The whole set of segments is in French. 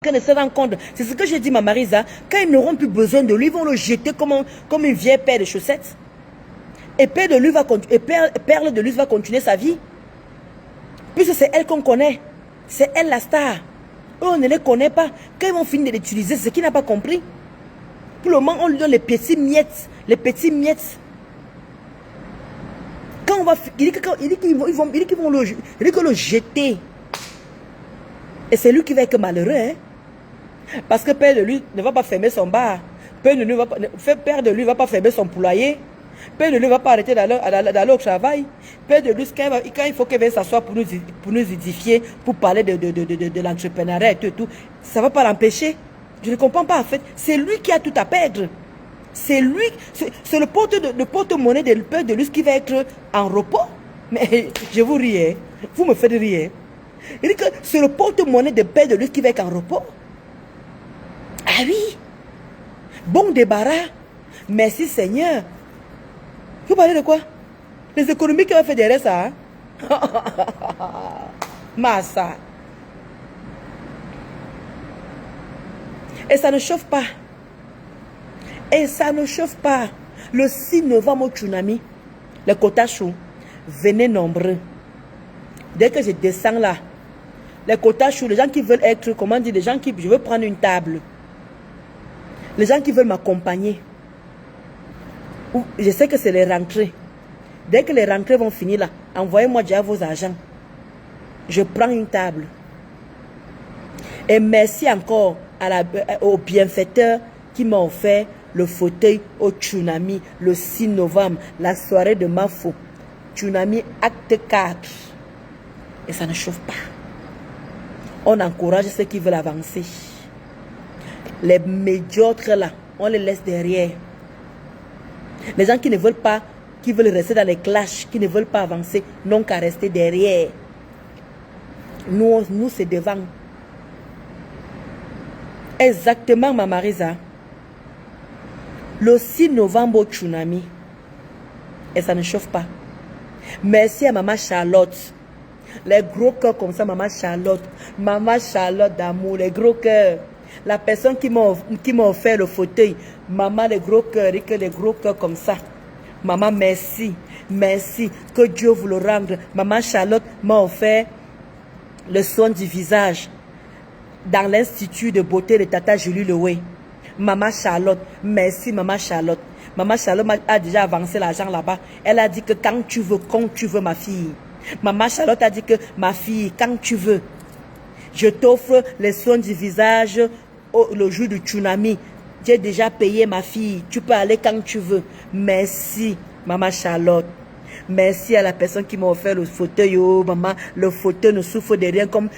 de se rendre compte. C'est ce que j'ai dit, ma Marisa. Quand ils n'auront plus besoin de lui, ils vont le jeter comme une vieille paire de chaussettes. Et Perle de Luz va continuer sa vie. Puisque c'est elle qu'on connaît. C'est elle la star. Eux, on ne les connaît pas. Quand ils vont finir de l'utiliser, c'est ce qu'il n'a pas compris. Pour le moment, on lui donne les petits miettes. Les petits miettes. Quand on va... Il dit qu'ils vont le jeter. Et c'est lui qui va être malheureux, hein. Parce que Père de lui ne va pas fermer son bar. Père de lui ne va pas fermer son poulailler. Père de lui ne va pas arrêter d'aller au travail. Père de lui, quand il faut qu'il vienne s'asseoir pour nous édifier, pour parler de l'entrepreneuriat et tout, ça ne va pas l'empêcher. Je ne comprends pas en fait. C'est lui qui a tout à perdre. C'est lui, c'est le porte-monnaie de Père de lui qui va être en repos. Mais je vous ris, hein. Vous me faites rire. Il dit que c'est le porte-monnaie de Père de lui qui va être en repos. Ah oui, bon débarras. Merci Seigneur. Vous parlez de quoi? Les économies qui ont fait derrière ça. Hein? Massa. Et ça ne chauffe pas. Et ça ne chauffe pas. Le 6 novembre au tsunami, les Kotachou, venez nombreux. Dès que je descends là, les Kotachou, les gens qui veulent être, comment dire, les gens qui, je veux prendre une table. Les gens qui veulent m'accompagner. Je sais que c'est les rentrées. Dès que les rentrées vont finir là, envoyez-moi déjà vos agents. Je prends une table. Et merci encore au bienfaiteur qui m'a offert le fauteuil au tsunami le 6 novembre, la soirée de Mafo. Tsunami acte 4. Et ça ne chauffe pas. On encourage ceux qui veulent avancer. Les médiocres là, on les laisse derrière. Les gens qui ne veulent pas, qui veulent rester dans les clashs, qui ne veulent pas avancer, n'ont qu'à rester derrière. Nous c'est devant. Exactement, ma Marisa. Le 6 novembre au tsunami. Et ça ne chauffe pas. Merci à maman Charlotte. Les gros cœurs comme ça, maman Charlotte. Maman Charlotte d'amour, les gros cœurs. La personne qui m'a offert le fauteuil. Maman, les gros cœurs, les gros cœurs comme ça. Maman, merci. Merci. Que Dieu vous le rende. Maman Charlotte m'a offert le soin du visage dans l'institut de beauté de Tata Julie Loué. Maman Charlotte, merci Maman Charlotte. Maman Charlotte a déjà avancé l'argent là-bas. Elle a dit que quand tu veux ma fille. Maman Charlotte a dit que ma fille, quand tu veux, je t'offre les soins du visage le jour du tsunami. J'ai déjà payé ma fille. Tu peux aller quand tu veux. Merci, Maman Charlotte. Merci à la personne qui m'a offert le fauteuil. Oh, maman, le fauteuil ne souffre de rien comme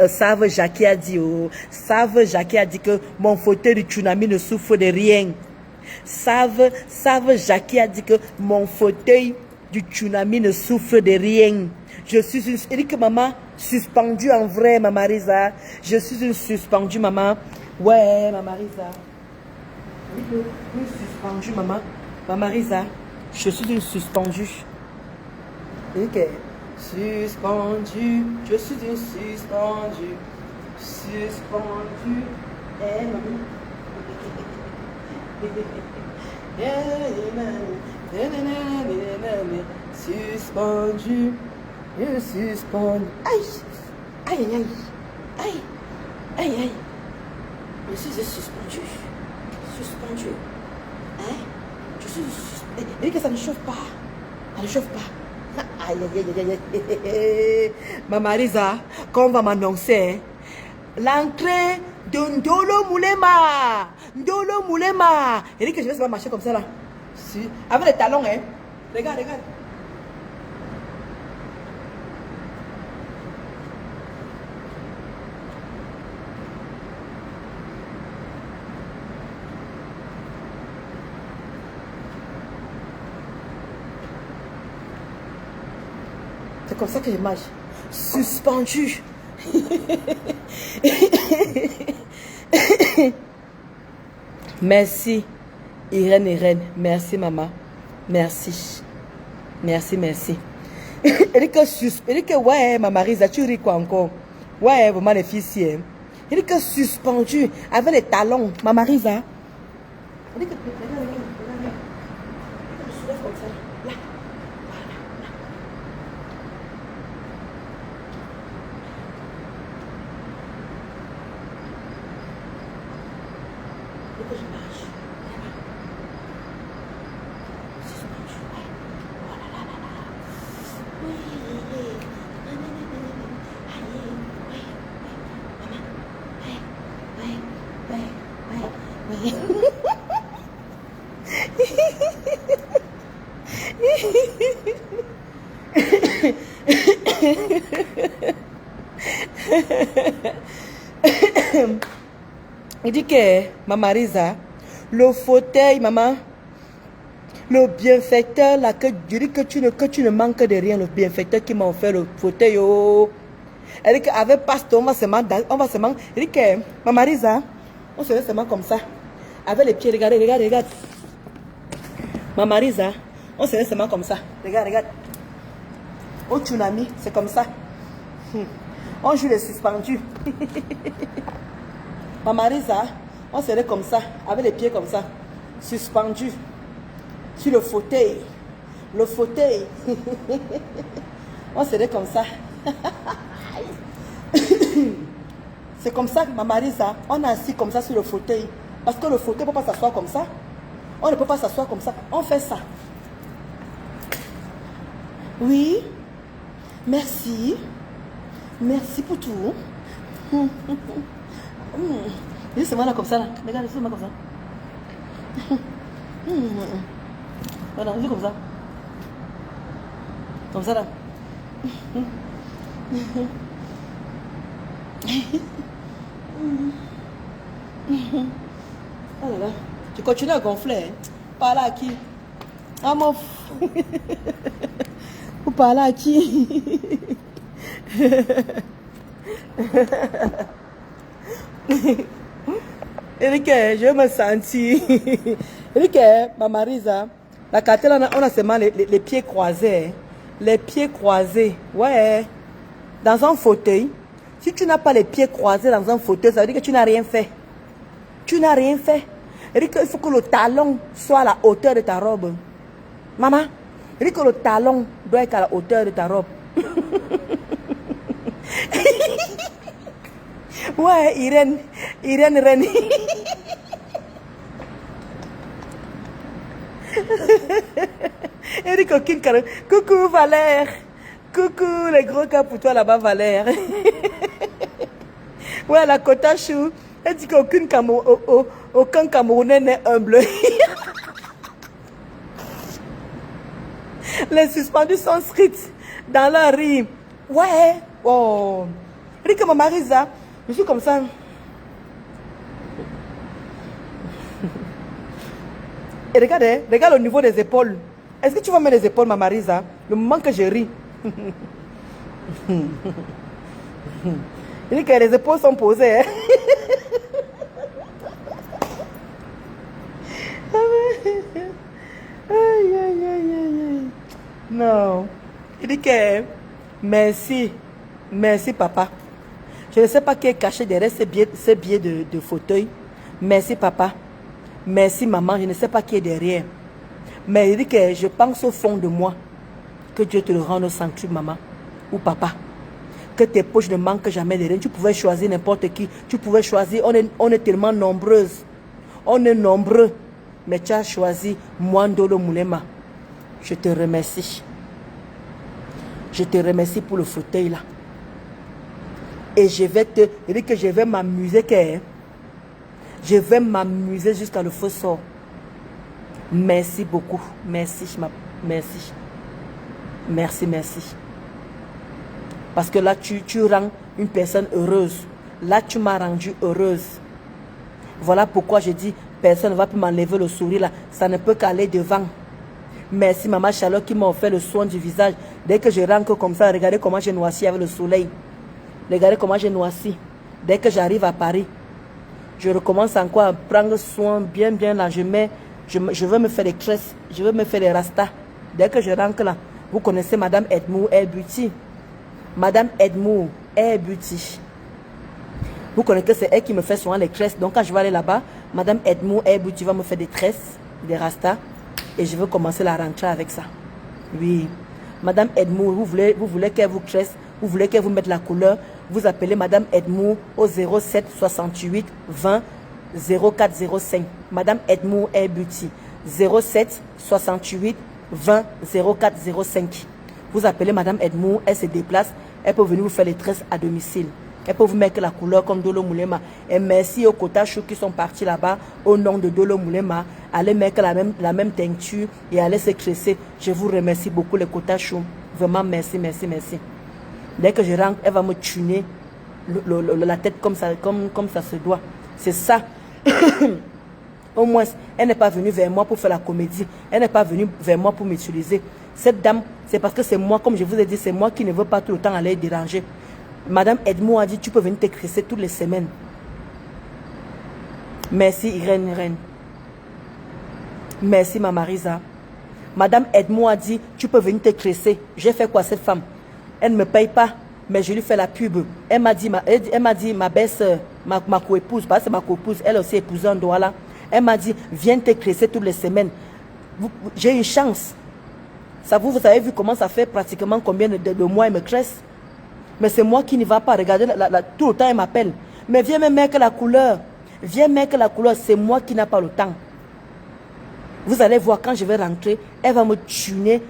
Save Jackie a dit. Oh. Save Jackie a dit que mon fauteuil du tsunami ne souffre de rien. Save Jackie a dit que mon fauteuil du tsunami ne souffre de rien. Je suis une... Elle dit que maman, suspendue en vrai, ma Marisa. Je suis une suspendue, maman. Ouais, ma Marisa. Une suspendue, maman. Ma Marisa. Je suis une suspendue. Ok. Suspendue. Je suis une suspendue. Suspendue. Eh, maman. Suspendu. Je suspendu. Aïe. Aïe, aïe. Aïe. Aïe, aïe. Je suis suspendu. Suspendu. Hein? Je suis suspendu. Et que ça ne chauffe pas. Ça ne chauffe pas. Aïe, aïe, aïe, aïe, aïe. Ma Marisa, quand on va m'annoncer, l'entrée de Ndolo Moulema. Ndolo Moulema. Il dit que je vais marcher comme ça là. Si. Avec les talons, hein. Regarde, regarde. C'est comme ça que je marche. Suspendu. Merci. Irène. Merci, maman. Merci. Merci. Elle dit que ouais, ma Marisa, tu ris quoi encore? Ouais, vraiment les filles, hein. Il dit que suspendu, avec les talons. Ma Marisa. Il dit que... Regarde. Je soulève comme ça. Là. Et que je marche. Suspendu. Oh là là là là. Oui. Il dit que, ma Marisa, le fauteuil, maman, le bienfaiteur, là, que je dis que tu ne manques de rien, le bienfaiteur qui m'a offert le fauteuil, oh. Elle dit qu'avec pasteur, on va se mettre, il dit que, ma Marisa, on se laisse seulement comme ça, avec les pieds, regarde. Ma Marisa, on se laisse seulement comme ça, regarde. Au tsunami, c'est comme ça. On joue les suspendus. Ma Marisa, on serait comme ça, avec les pieds comme ça, suspendus sur le fauteuil. Le fauteuil. On serait comme ça. C'est comme ça, ma Marisa, on est assis comme ça sur le fauteuil. Parce que le fauteuil ne peut pas s'asseoir comme ça. On ne peut pas s'asseoir comme ça. On fait ça. Oui. Merci. Merci pour tout. Laissez-moi là comme ça. Là. Regarde, laissez-moi comme ça. Voilà, laissez comme ça. Comme ça là. Oh là là. Tu continues à gonfler. Hein? Parle à qui? Ah mon fou. Vous parlez à qui? Il dit que je me sentis. Il dit que ma Marisa, la cartelle, on a seulement les pieds croisés. Les pieds croisés. Ouais. Dans un fauteuil. Si tu n'as pas les pieds croisés dans un fauteuil, ça veut dire que tu n'as rien fait. Tu n'as rien fait. Il dit qu'il faut que le talon soit à la hauteur de ta robe. Maman, il dit que le talon doit être à la hauteur de ta robe. Ouais, Irène Reine. Il dit qu'aucune carrière. Coucou Valère. Coucou les gros cas pour toi là-bas Valère. Ouais, la Kota Chou. Elle dit qu'aucun Camerounais n'est humble. Les suspendus sont stricts dans leur rime. Ouais. Oh. Elle dit que ma Marisa, je suis comme ça. Et regarde au niveau des épaules. Est-ce que tu vas mettre les épaules, ma Marisa? Le moment que je ris. Il dit que les épaules sont posées. Hein? Aïe. Non. Il dit que merci papa. Je ne sais pas qui est caché derrière ces billets de fauteuil. Merci papa. Merci maman. Je ne sais pas qui est derrière. Mais il dit que je pense au fond de moi que Dieu te le rende au sanctuaire maman ou papa. Que tes poches ne manquent jamais de rien. Tu pouvais choisir n'importe qui. Tu pouvais choisir. On est tellement nombreuses. On est nombreux. Mais tu as choisi Mwandolo Moulema. Je te remercie. Je te remercie pour le fauteuil là. Et je vais m'amuser. Je vais m'amuser jusqu'à le feu sort. Merci beaucoup. Merci. Parce que là, tu rends une personne heureuse. Là, tu m'as rendue heureuse. Voilà pourquoi je dis, personne ne va plus m'enlever le sourire là. Ça ne peut qu'aller devant. Merci maman Charlotte qui m'a offert le soin du visage. Dès que je rentre comme ça, regardez comment j'ai noirci avec le soleil. Regardez comment j'ai noirci. Dès que j'arrive à Paris, je recommence encore à prendre soin bien là. Je veux me faire les tresses. Je veux me faire les rastas. Dès que je rentre là, vous connaissez Madame Edmour Air Beauty. Madame Edmour Air Beauty. Vous connaissez, c'est elle qui me fait souvent les tresses. Donc quand je vais aller là-bas, Madame Edmou, tu vas me faire des tresses, des rastas. Et je veux commencer la rentrée avec ça. Oui. Madame Edmou, vous voulez qu'elle vous tresse, vous voulez qu'elle vous mette la couleur. Vous appelez Madame Edmou au 07 68 20 04 05. Madame Edmou Hair Beauty. 07 68 20 04 05. Vous appelez Madame Edmou, elle se déplace, elle peut venir vous faire les tresses à domicile. Elle peut vous mettre la couleur comme Dolo Moulema. Et merci aux Kota Chou qui sont partis là-bas au nom de Dolo Moulema. Allez mettre la même teinture et allez se cresser. Je vous remercie beaucoup les Kota Chou. Vraiment merci, merci, merci. Dès que je rentre, elle va me tuner la tête comme ça se doit. C'est ça. Au moins, elle n'est pas venue vers moi pour faire la comédie. Elle n'est pas venue vers moi pour m'utiliser. Cette dame, c'est parce que c'est moi, comme je vous ai dit, c'est moi qui ne veux pas tout le temps aller déranger. Madame Edmou a dit, tu peux venir te cresser toutes les semaines. Merci Irène. Merci ma Marisa. Madame Edmou a dit, tu peux venir te cresser. J'ai fait quoi cette femme? Elle ne me paye pas, mais je lui fais la pub. Elle m'a dit, ma belle-sœur, ma co-épouse, parce que c'est ma co-épouse, elle aussi épousée en Douala. Elle m'a dit, viens te cresser toutes les semaines. J'ai une chance. Ça, vous avez vu comment ça fait pratiquement combien de mois elle me cresse? Mais c'est moi qui n'y va pas. Regardez, tout le temps, elle m'appelle. Mais viens me mettre la couleur. Viens mettre la couleur. C'est moi qui n'ai pas le temps. Vous allez voir, quand je vais rentrer, elle va me tuner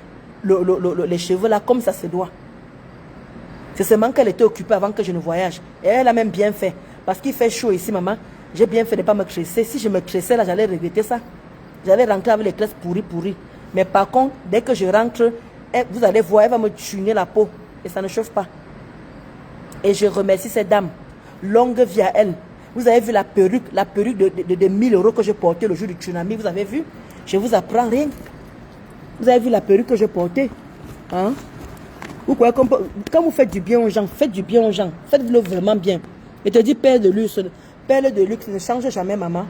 les cheveux là, comme ça se doit. C'est seulement qu'elle était occupée avant que je ne voyage. Et elle a même bien fait. Parce qu'il fait chaud ici, maman. J'ai bien fait de ne pas me cresser. Si je me cressais là, j'allais regretter ça. J'allais rentrer avec les tresses pourries. Mais par contre, dès que je rentre, vous allez voir, elle va me tuner la peau. Et ça ne chauffe pas. Et je remercie cette dame. Longue vie à elle. Vous avez vu la perruque de 1000 € que je portais le jour du tsunami. Vous avez vu? Je vous apprends rien. Vous avez vu la perruque que je portais? Hein? Vous croyez quand vous faites du bien aux gens, faites du bien aux gens. Faites-le vraiment bien. Et te dis perle de luxe. Perle de luxe ne change jamais, maman.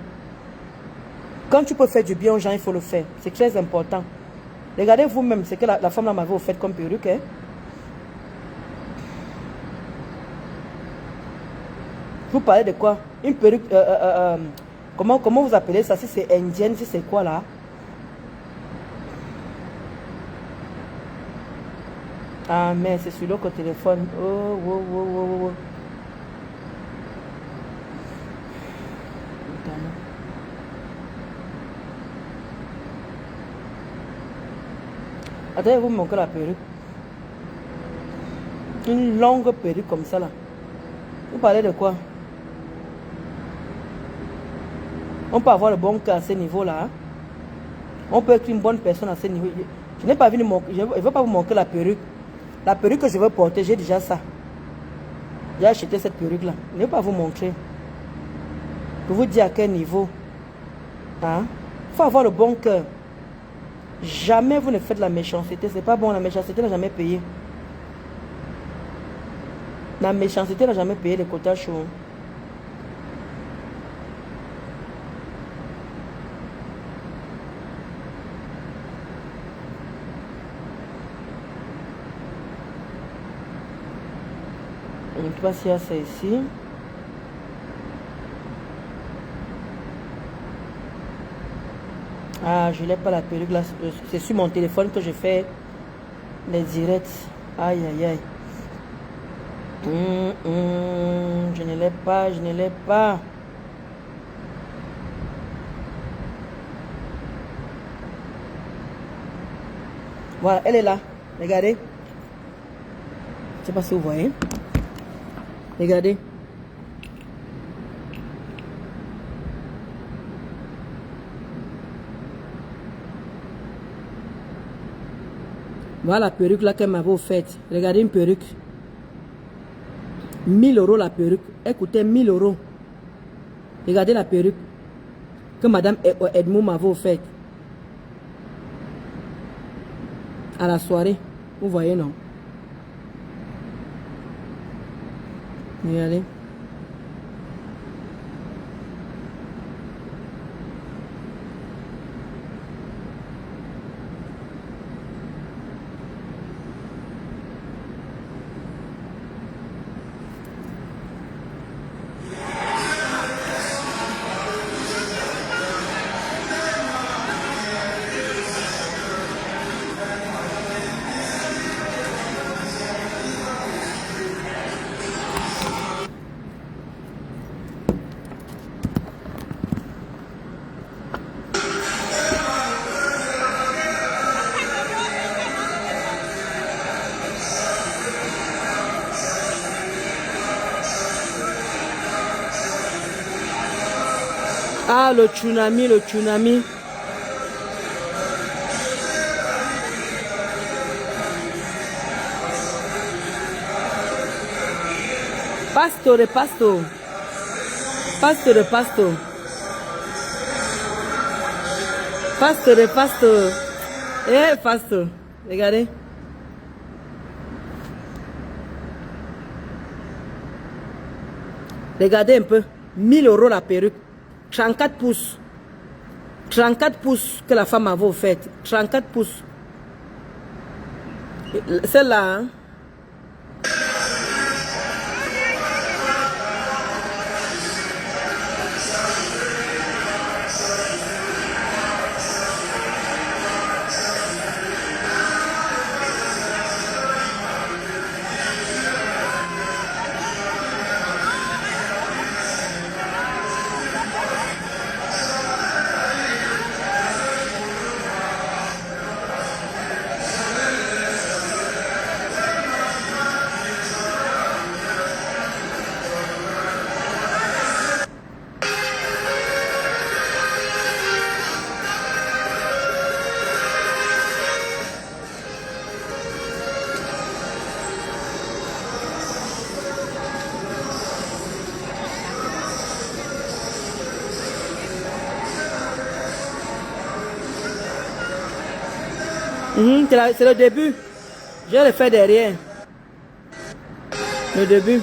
Quand tu peux faire du bien aux gens, il faut le faire. C'est très important. Regardez vous-même ce que la femme là m'avait offert comme perruque. Hein? Vous parlez de quoi? Une perruque, comment vous appelez ça? Si c'est indienne, si c'est quoi là? Ah mais c'est sur l'autre téléphone. Oh. Attendez, vous me montrez la perruque. Une longue perruque comme ça là. Vous parlez de quoi? On peut avoir le bon cas à ce niveau-là. Hein? On peut être une bonne personne à ce niveau. Je n'ai pas vu, je ne veux pas vous montrer la perruque. La perruque que je veux porter, j'ai déjà ça. J'ai acheté cette perruque-là. Je ne vais pas vous montrer. Pour vous dire à quel niveau. Hein? Il faut avoir le bon cœur. Jamais vous ne faites la méchanceté. C'est pas bon, la méchanceté n'a jamais payé. La méchanceté n'a jamais payé les quotas chauds. Je ne sais pas s'il y a ça ici. Ah, je n'ai pas la perruque là. C'est sur mon téléphone que je fais les directs. Aïe. Je ne l'ai pas. Voilà, elle est là. Regardez. Je ne sais pas si vous voyez. Regardez. Voilà la perruque là qu'elle m'avait offerte. Regardez une perruque. 1000 € la perruque. Elle coûtait 1000 €. Regardez la perruque que Madame Edmou m'avait offerte. À la soirée. Vous voyez, non? Regardez. Ah, le tsunami, le tsunami. Pastore, pasto. Pastore, pasto. Pastore, pasto. Eh, pasto. Regardez. Regardez un peu. 1000 € la perruque. 34 pouces. 34 pouces que la femme avait offert. 34 pouces. Celle-là, hein? C'est le début. Je vais le faire derrière. Le début.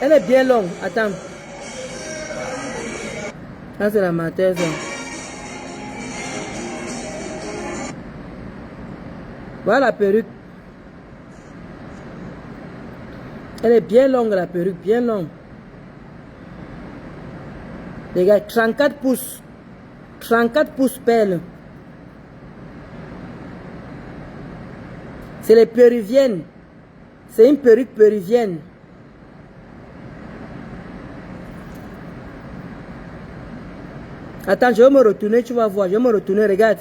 Elle est bien longue. Attends. Ça, c'est la matière, ça. Voilà la perruque. Elle est bien longue, la perruque, bien longue. Les gars, 34 pouces. 34 pouces perles. C'est les péruviennes. C'est une perruque péruvienne. Attends, je vais me retourner, tu vas voir. Je vais me retourner, regarde.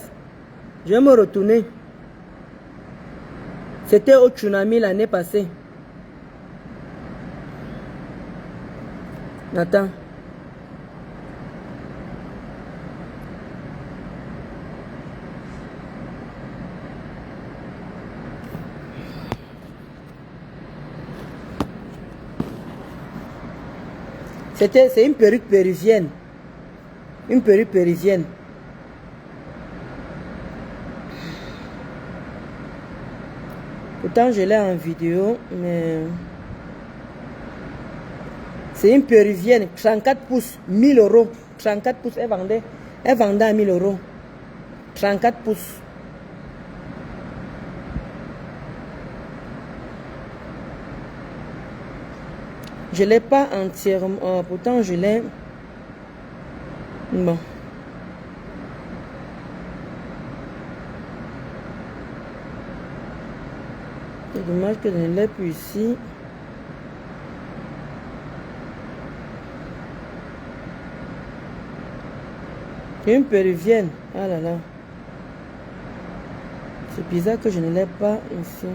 Je vais me retourner. C'était au tsunami l'année passée. Attends. C'est une perruque péruvienne. Une perruque péruvienne. Pourtant, je l'ai en vidéo, mais... C'est une péruvienne, 34 pouces, 1000 €. 34 pouces, elle vendait à 1000 €. 34 pouces. Je ne l'ai pas entièrement, pourtant je l'ai... Bon. C'est dommage que je ne l'ai plus ici. Une péruvienne. Ah là là. C'est bizarre que je ne l'ai pas ici.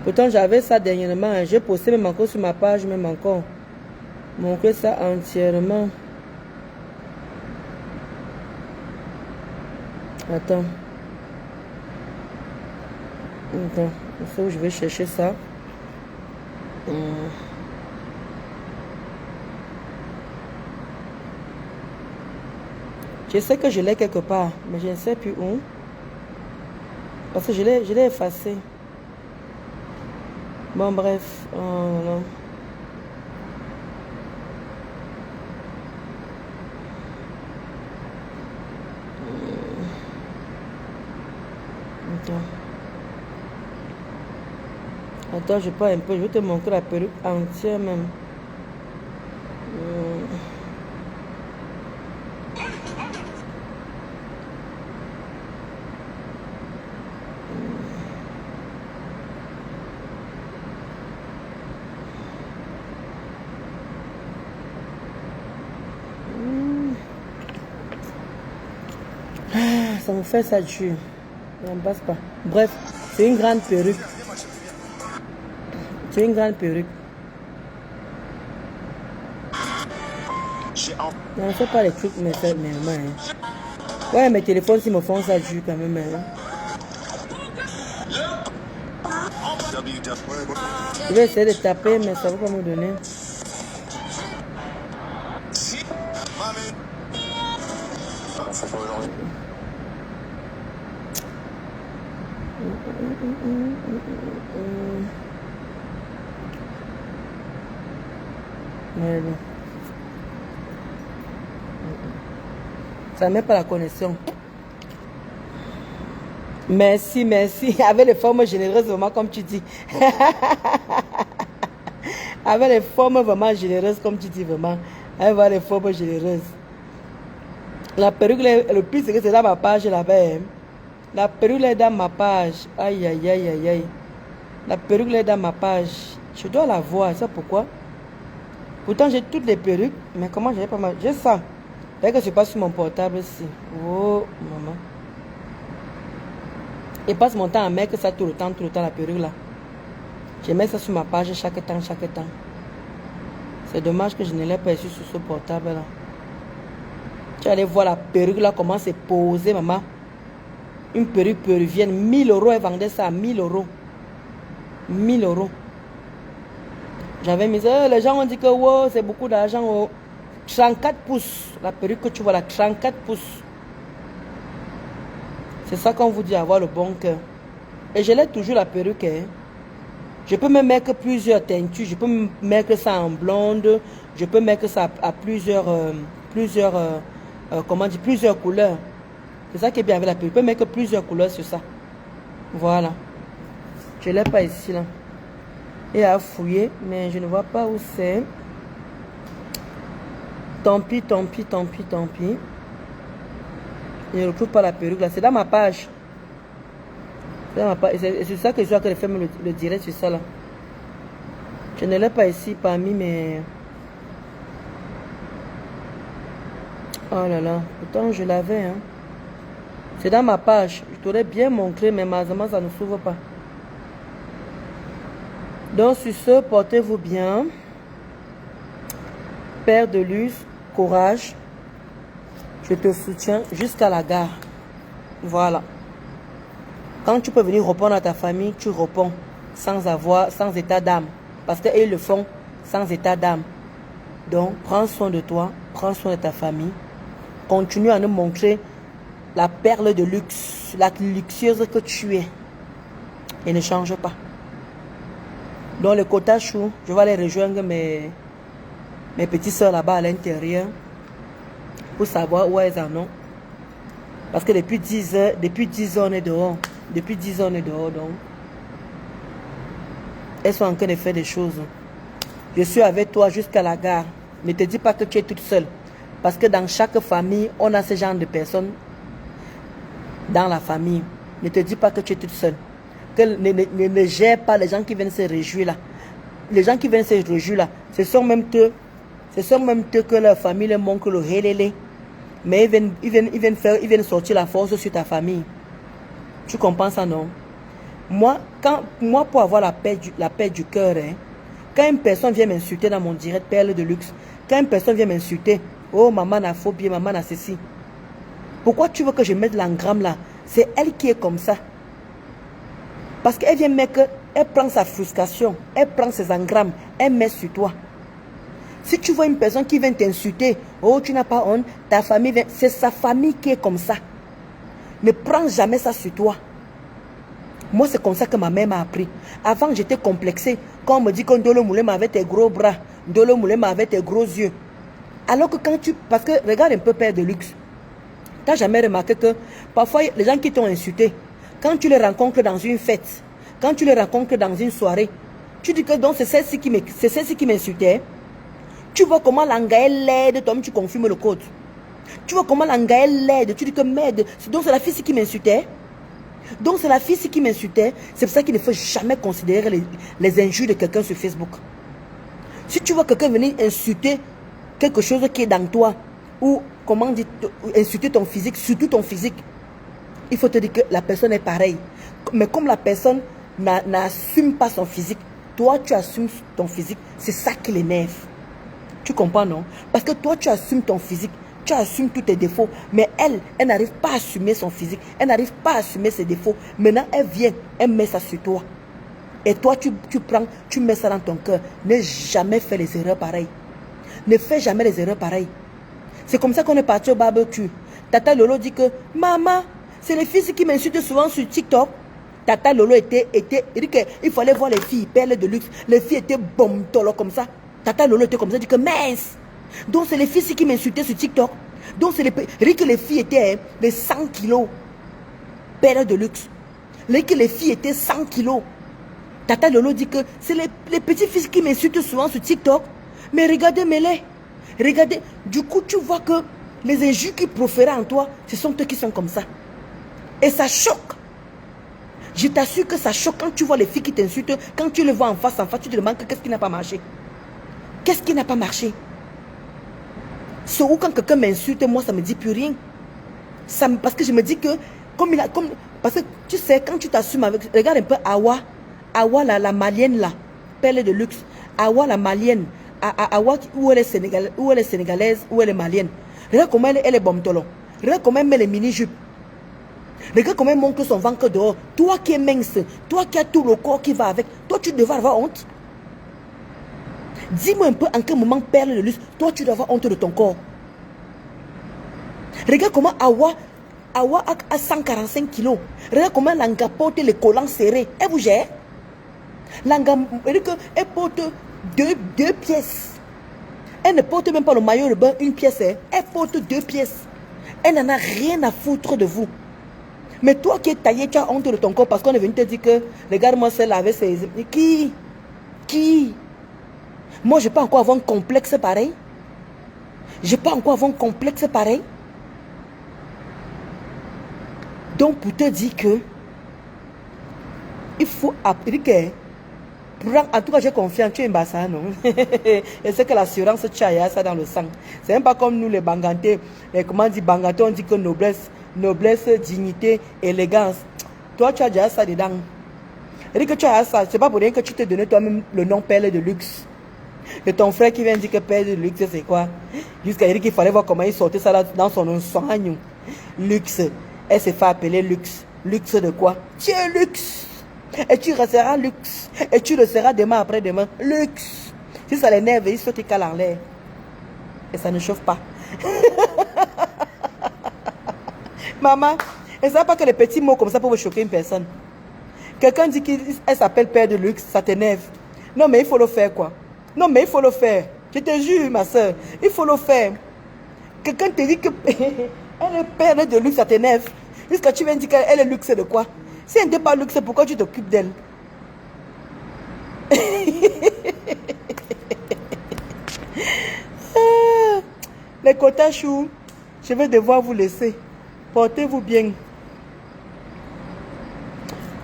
Pourtant j'avais ça dernièrement. J'ai posté même encore sur ma page, même encore. Montrer ça entièrement. Attends. Attends. Il faut que je vais chercher ça. Je sais que je l'ai quelque part, mais je ne sais plus où. Parce que je l'ai effacé. Bon, bref. Non. Attends, je parle un peu. Je vais te montrer la perruque entière même. Ça me fait ça tue. Ça ne passe pas. Bref, c'est une grande perruque. C'est une grande perruque. Non, c'est pas les trucs, mais c'est main. Hein. Ouais, mes téléphones, s'ils me font ça tue quand même. Hein. Je vais essayer de taper, mais ça ne va pas me donner. Mais bon. Ça ne met pas la connexion. Merci, merci. Avec les formes généreuses, vraiment, comme tu dis. Avec les formes vraiment généreuses, comme tu dis, vraiment. Avec les formes généreuses. La perruque, le plus, c'est que c'est dans ma page là-bas. Hein. La perruque est dans ma page. Aïe, aïe, aïe, aïe, aïe. La perruque est dans ma page. Je dois la voir, c'est pourquoi. Pourtant, j'ai toutes les perruques. Mais comment j'ai pas mal. J'ai ça. Dès que je passe sur mon portable ici. Oh, maman. Et passe mon temps à mettre ça tout le temps, la perruque là. Je mets ça sur ma page chaque temps. C'est dommage que je ne l'ai pas su sur ce portable là. Tu allais voir la perruque là, comment c'est posé, maman. Une perruque péruvienne, 1000 €, elle vendait ça à 1000 €. 1000 €. J'avais mis ça, les gens ont dit que wow, c'est beaucoup d'argent. Oh. 34 pouces, la perruque que tu vois là, 34 pouces. C'est ça qu'on vous dit, avoir le bon cœur. Et je l'ai toujours la perruque. Hein. Je peux me mettre plusieurs teintures. Je peux me mettre ça en blonde. Je peux mettre ça à plusieurs couleurs. C'est ça qui est bien avec la perruque. Je peux mettre plusieurs couleurs sur ça. Voilà. Je ne l'ai pas ici là. Et à fouiller, mais je ne vois pas où c'est. Tant pis. Je ne retrouve pas la perruque là. C'est dans ma page. C'est sur ça que je vois que les femmes le diraient sur ça là. Je ne l'ai pas ici parmi mes... Oh là là. Pourtant je l'avais. Hein. C'est dans ma page. Je t'aurais bien montré, mais malheureusement ça ne s'ouvre pas. Donc sur ce, portez-vous bien. Père de Luz, courage. Je te soutiens jusqu'à la gare. Voilà. Quand tu peux venir répondre à ta famille, tu réponds sans état d'âme. Parce qu'ils le font sans état d'âme. Donc, prends soin de toi, prends soin de ta famille. Continue à nous montrer la perle de luxe, la luxueuse que tu es. Et ne change pas. Donc, le quota chou, je vais aller rejoindre mes petites soeurs là-bas à l'intérieur. Pour savoir où elles en ont. Parce que depuis 10 ans, on est dehors. Depuis 10 ans, on est dehors. Donc, elles sont en train de faire des choses. Je suis avec toi jusqu'à la gare. Ne te dis pas que tu es toute seule. Parce que dans chaque famille, on a ce genre de personnes. Dans la famille. Ne te dis pas que tu es toute seule. Ne gère pas les gens qui viennent se réjouir là. Les gens qui viennent se réjouir là, ce sont même eux que leur famille leur montre le hélélé. Mais ils viennent sortir la force sur ta famille. Tu comprends ça, non? Moi, pour avoir la paix du cœur, hein, quand une personne vient m'insulter dans mon direct perle de luxe, quand une personne vient m'insulter, oh maman n'a phobie, maman n'a ceci. Pourquoi tu veux que je mette l'engramme là? C'est elle qui est comme ça. Parce qu'elle vient mettre, elle prend sa frustration, elle prend ses engrammes, elle met sur toi. Si tu vois une personne qui vient t'insulter, oh tu n'as pas honte, ta famille vient, c'est sa famille qui est comme ça. Ne prends jamais ça sur toi. Moi c'est comme ça que ma mère m'a appris. Avant j'étais complexée. Quand on me dit que Ndolo Moulema avait tes gros bras, Ndolo Moulema avait tes gros yeux. Alors que quand tu... Parce que regarde un peu Père de Luxe. Tu n'as jamais remarqué que parfois les gens qui t'ont insulté, Quand tu les rencontres dans une fête, quand tu les rencontres dans une soirée, tu dis que donc c'est celle-ci qui m'insultait. Tu vois comment l'angaël l'aide, toi tu confirmes le code. Tu vois comment l'angaël l'aide, tu dis que merde, donc c'est la fille qui m'insultait. Donc c'est la fille qui m'insultait. C'est pour ça qu'il ne faut jamais considérer les injures de quelqu'un sur Facebook. Si tu vois quelqu'un venir insulter quelque chose qui est dans toi, ou comment dire, insulter ton physique, surtout ton physique, il faut te dire que la personne est pareille. Mais comme la personne n'assume pas son physique, toi tu assumes ton physique, c'est ça qui l'énerve. Tu comprends, non? Parce que toi tu assumes ton physique, tu assumes tous tes défauts, mais elle n'arrive pas à assumer son physique, elle n'arrive pas à assumer ses défauts. Maintenant elle vient, elle met ça sur toi. Et toi tu prends, tu mets ça dans ton cœur. Ne jamais faire les erreurs pareilles. Ne fais jamais les erreurs pareilles. C'est comme ça qu'on est parti au barbecue. Tata Lolo dit que, maman, c'est les filles qui m'insultent souvent sur TikTok. Tata Lolo il dit qu'il fallait voir les filles, perles de luxe. Les filles étaient bomtolo comme ça. Tata Lolo était comme ça, dit que mince. Donc c'est les filles qui m'insultaient sur TikTok. Donc c'est les filles étaient les 100 kilos. Perles de luxe. Les filles étaient 100 kilos. Tata Lolo dit que c'est les petites filles qui m'insultent souvent sur TikTok. Mais regardez, Mélé. Regardez. Du coup, tu vois que les injures qui profèrent en toi, ce sont eux qui sont comme ça. Et ça choque. Je t'assure que ça choque quand tu vois les filles qui t'insultent. Quand tu les vois en face, tu te demandes qu'est-ce qui n'a pas marché. Qu'est-ce qui n'a pas marché? C'est où quand quelqu'un m'insulte, moi, ça ne me dit plus rien. Parce que je me dis que, parce que tu sais, quand tu t'assumes avec... Regarde un peu Awa. Awa, la malienne, là. Perle de luxe. Awa, la malienne. Awa, où elle est sénégalaise, où elle est malienne. Regarde comment elle est bomtolo. Regarde comment elle met les mini-jupes. Regarde comment elle montre son ventre dehors. Toi qui es mince, toi qui as tout le corps qui va avec, toi tu devrais avoir honte. Dis-moi un peu en quel moment perle de luxe, toi tu dois avoir honte de ton corps. Regarde comment Awa a 145 kilos. Regarde comment Langa porte les collants serrés. Elle vous gère. Langa, elle porte deux pièces. Elle ne porte même pas le maillot de bain, une pièce. Elle porte 2 pièces. Elle n'en a rien à foutre de vous. Mais toi qui es taillé, tu as honte de ton corps parce qu'on est venu te dire que regarde-moi celle avec ses... Qui? Moi, je ne peux pas encore avoir un complexe pareil. Je ne peux pas encore avoir un complexe pareil. Donc, pour te dire que il faut appliquer. En tout cas, j'ai confiance. Tu es Mbassa, non? Et c'est que l'assurance, tu as ça dans le sang. C'est même pas comme nous, les Bangantés. Comment dire Banganté, on dit que noblesse, dignité, élégance. Toi, tu as déjà ça dedans. Et que tu as ça, c'est pas pour rien que tu t'es donné toi-même le nom perle de luxe. Et ton frère qui vient dire que perle de luxe, c'est quoi? Jusqu'à dire qu'il fallait voir comment il sortait ça là dans son soigne. Luxe. Elle s'est fait appeler luxe. Luxe de quoi? Tu es luxe. Et tu resteras luxe. Et tu le seras demain après-demain. Luxe. Si ça l'énerve, il saute cale en l'air. Et ça ne chauffe pas. Maman, et ça pas que les petits mots comme ça peuvent choquer une personne. Quelqu'un dit qu'elle s'appelle père de luxe, ça t'énerve. Non mais il faut le faire quoi. Non mais il faut le faire. Je te jure ma soeur, il faut le faire. Quelqu'un te dit que elle est père de luxe, ça t'énerve. Jusqu'à tu viens dire qu'elle est luxe de quoi? Si elle n'est pas luxe, pourquoi tu t'occupes d'elle? Les quotas chou, je vais devoir vous laisser. Portez-vous bien.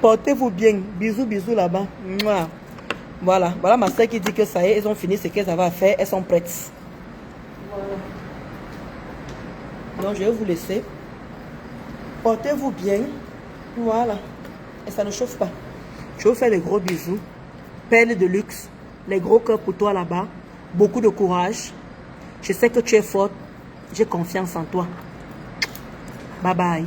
Portez-vous bien. Bisous, bisous là-bas. Voilà. Voilà ma soeur qui dit que ça y est, elles ont fini ce qu'elles avaient à faire. Elles sont prêtes. Voilà. Donc, je vais vous laisser. Portez-vous bien. Voilà. Et ça ne chauffe pas. Je vous fais des gros bisous. Perle de luxe. Les gros cœurs pour toi là-bas. Beaucoup de courage. Je sais que tu es forte. J'ai confiance en toi. Bye bye.